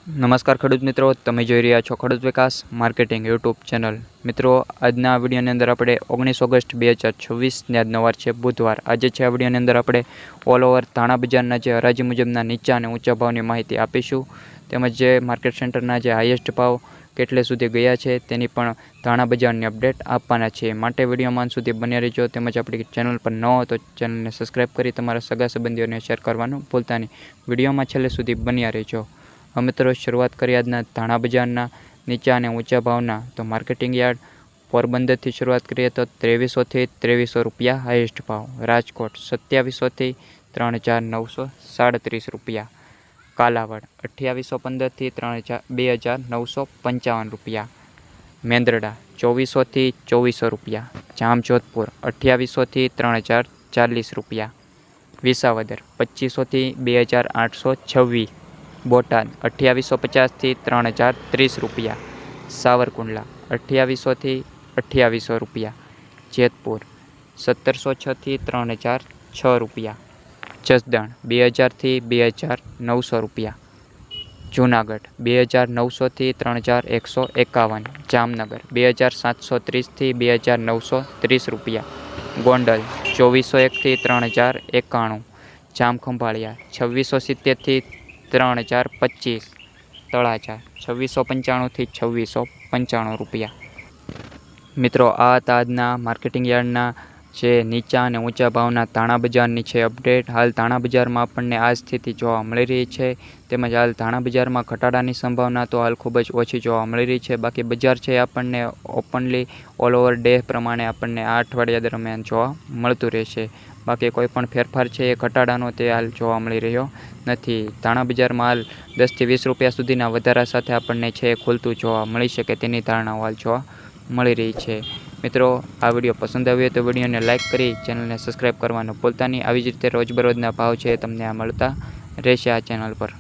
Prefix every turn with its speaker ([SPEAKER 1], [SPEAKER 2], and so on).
[SPEAKER 1] નમસ્કાર ખેડૂત મિત્રો, તમે જોઈ રહ્યા છો ખેડૂત વિકાસ માર્કેટિંગ યુટ્યુબ ચેનલ। મિત્રો, આજના વિડીયોની અંદર આપણે 19 ઓગસ્ટ 2026 આજનો વાર છે બુધવાર। આજે છે આ વિડીયોની અંદર આપણે ઓલ ઓવર ધાણા બજારના જે હરાજી મુજબના નીચા અને ઊંચા ભાવની માહિતી આપીશું, તેમજ જે માર્કેટ સેન્ટરના જે હાઈએસ્ટ ભાવ કેટલે સુધી ગયા છે તેની પણ ધાણા બજારની અપડેટ આપવાના છે। માટે વિડીયોમાં સુધી બન્યા રહેજો। તેમજ આપણી ચેનલ પર ન હોય તો ચેનલને સબસ્ક્રાઈબ કરી તમારા સગા સંબંધીઓને શેર કરવાનું ભૂલતા નહીં। વિડીયોમાં છેલ્લે સુધી બન્યા રહેજો। હવે મિત્રો, શરૂઆત કરીએ આજના ધાણા બજારના નીચા અને ઊંચા ભાવના। તો માર્કેટિંગ યાર્ડ પોરબંદરથી શરૂઆત કરીએ તો 2300 થી 2300 રૂપિયા હાઈએસ્ટ ભાવ। રાજકોટ 2700 થી 3937 રૂપિયા। કાલાવડ 2815 થી 2955 રૂપિયા। મેંદરડા 2400 થી 2400 રૂપિયા। જામજોધપુર 2800 થી 3040 રૂપિયા। વિસાવદર 2500 થી 2826। બોટાદ 2850 થી 3030 રૂપિયા। સાવરકુંડલા 2800 થી 2800 રૂપિયા। જેતપુર 1706 થી 3006 રૂપિયા। જસદણ 2000 થી 2900 રૂપિયા। જૂનાગઢ 2900 થી 3151। જામનગર 2730 થી 2930 રૂપિયા। ગોંડલ 2401 થી 3091। જામખંભાળિયા 2670 થી 3025। તળાજા 2695 થી 2695 રૂપિયા। મિત્રો, આ હતા આજના માર્કેટિંગ યાર્ડના જે નીચા અને ઊંચા ભાવના ધાણા બજારની છે અપડેટ। હાલ ધાણા બજારમાં આપણને આ સ્થિતિ જોવા મળી રહી છે, તેમજ હાલ ધાણા બજારમાં ઘટાડાની સંભાવના તો હાલ ખૂબ જ ઓછી જોવા મળી રહી છે। બાકી બજાર છે આપણને ઓપનલી ઓલ ઓવર ડે પ્રમાણે આપણને આ અઠવાડિયા દરમિયાન જોવા મળતું રહેશે। બાકી કોઈ પણ ફેરફાર છે એ ઘટાડાનો તે હાલ જોવા મળી રહ્યો નથી। ધાણા બજારમાં હાલ 10 થી 20 રૂપિયા સુધીના વધારા સાથે આપણને છે ખુલતું જોવા મળી શકે તેની ધારણાઓ હાલ જોવા મળી રહી છે। મિત્રો, આ વિડીયો પસંદ આવ્યો તો વિડીયોને લાઇક કરી ચેનલને સબસ્ક્રાઈબ કરવાનું ભૂલતા નહીં। આવી જ રીતે રોજબરોજના ભાવ છે તમને આ મળતા રહેશે આ ચેનલ પર।